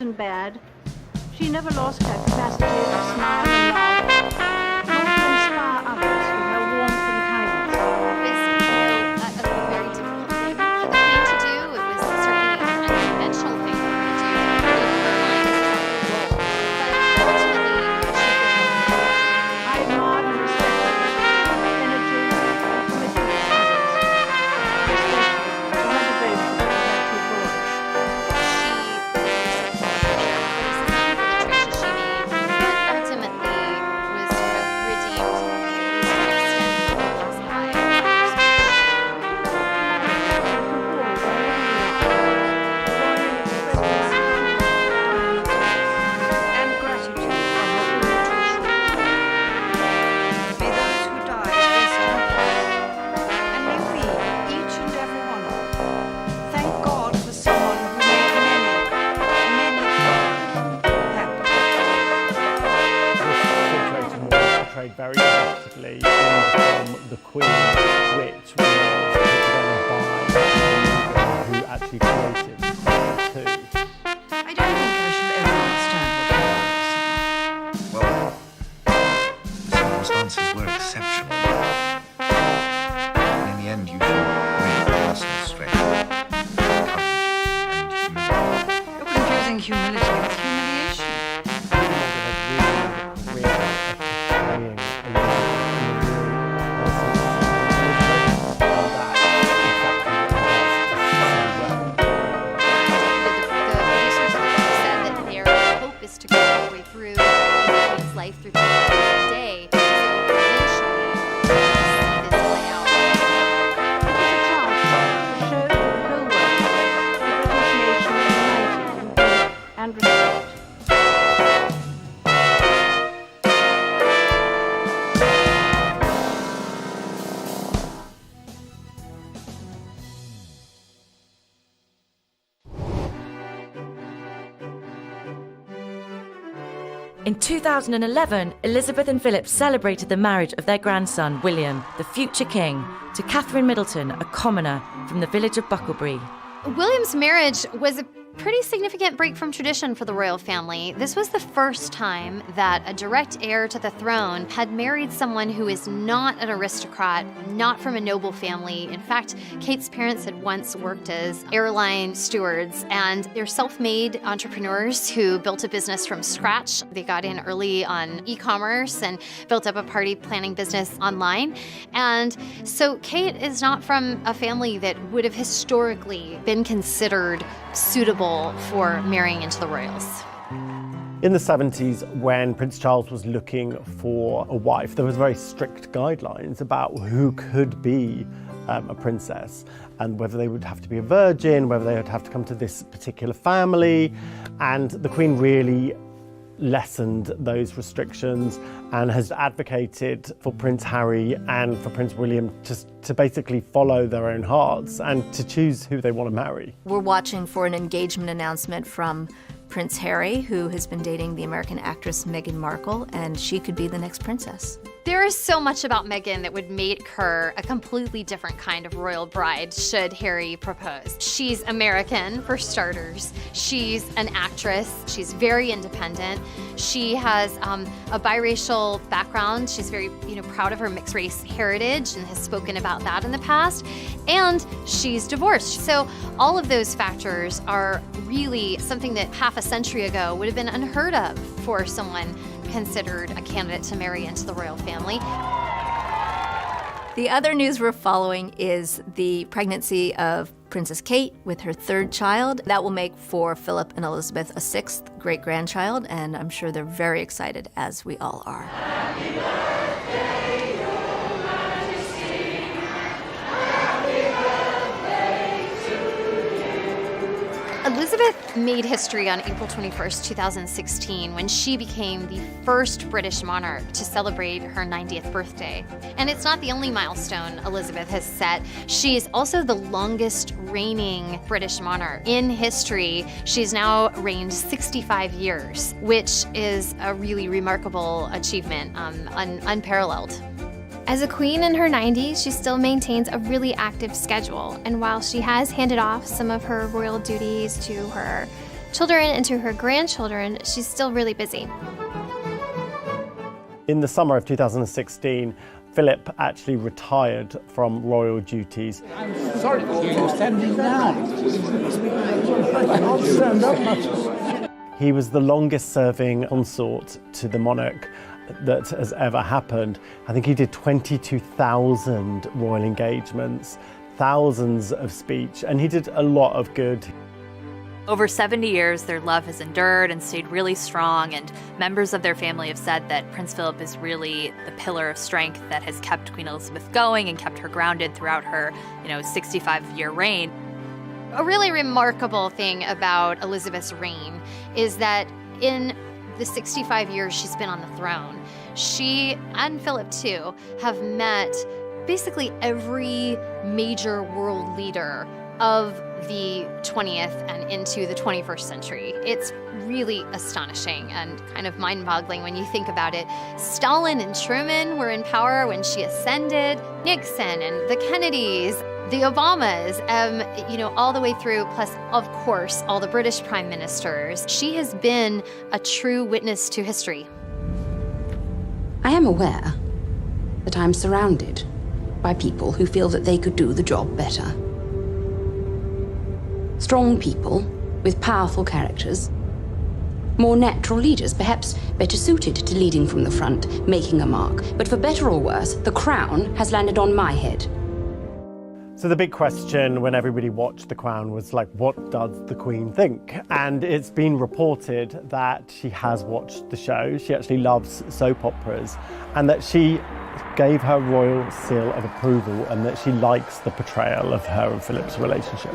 And bad, she never lost her capacity to smile and laugh, nor to inspire others with her warmth and kindness. It was, a very difficult thing for the Queen to do. It was certainly an unconventional thing for her to do. In her mind, this was not her role. But ultimately, she fulfilled it. I admired and respected her energy and commitment to others, especially for her devotion to her two boys. Ultimately, circumstances were exceptional. And in the end, you showed great personal strength, courage, and humility. You're confusing humility with humiliation. To go all the way through his life through the end of the day. So eventually, we'll see this play out. It is a chance to show the whole world the British nation is united in hope and respect. In 2011, Elizabeth and Philip celebrated the marriage of their grandson, William, the future king, to Catherine Middleton, a commoner from the village of Bucklebury. William's marriage was a pretty significant break from tradition for the royal family. This was the first time that a direct heir to the throne had married someone who is not an aristocrat, not from a noble family. In fact, Kate's parents had once worked as airline stewards, and they're self-made entrepreneurs who built a business from scratch. They got in early on e-commerce and built up a party planning business online. And so Kate is not from a family that would have historically been considered suitable for marrying into the royals. In the 70s, when Prince Charles was looking for a wife, there was very strict guidelines about who could be a princess and whether they would have to be a virgin, whether they would have to come to this particular family. And the Queen really lessened those restrictions and has advocated for Prince Harry and for Prince William just to basically follow their own hearts and to choose who they want to marry. We're watching for an engagement announcement from Prince Harry, who has been dating the American actress Meghan Markle, and she could be the next princess. There is so much about Meghan that would make her a completely different kind of royal bride should Harry propose. She's American, for starters. She's an actress. She's very independent. She has a biracial background. She's very, proud of her mixed race heritage and has spoken about that in the past. And she's divorced. So all of those factors are really something that half a century ago would have been unheard of for someone considered a candidate to marry into the royal family. The other news we're following is the pregnancy of Princess Kate with her third child. That will make for Philip and Elizabeth a sixth great-grandchild, and I'm sure they're very excited, as we all are. Happy birthday, Your Majesty. Happy birthday to you. Elizabeth made history on April 21st, 2016, when she became the first British monarch to celebrate her 90th birthday. And it's not the only milestone Elizabeth has set. She is also the longest reigning British monarch in history. She's now reigned 65 years, which is a really remarkable achievement, unparalleled. As a queen in her 90s, she still maintains a really active schedule, and while she has handed off some of her royal duties to her children and to her grandchildren, she's still really busy. In the summer of 2016, Philip actually retired from royal duties. I'm sorry to hear you standing down. I can't stand up much. He was the longest serving consort to the monarch that has ever happened. I think he did 22,000 royal engagements, thousands of speech, and he did a lot of good. Over 70 years, their love has endured and stayed really strong, and members of their family have said that Prince Philip is really the pillar of strength that has kept Queen Elizabeth going and kept her grounded throughout her, 65-year reign. A really remarkable thing about Elizabeth's reign is that in the 65 years she's been on the throne, she and Philip too have met basically every major world leader of the 20th and into the 21st century. It's really astonishing and kind of mind-boggling when you think about it. Stalin and Truman were in power when she ascended, Nixon and the Kennedys, the Obamas, all the way through, plus, of course, all the British prime ministers. She has been a true witness to history. I am aware that I'm surrounded by people who feel that they could do the job better. Strong people with powerful characters. More natural leaders, perhaps better suited to leading from the front, making a mark. But for better or worse, the crown has landed on my head. So the big question when everybody watched The Crown was like, what does the Queen think? And it's been reported that she has watched the show, she actually loves soap operas, and that she gave her royal seal of approval and that she likes the portrayal of her and Philip's relationship.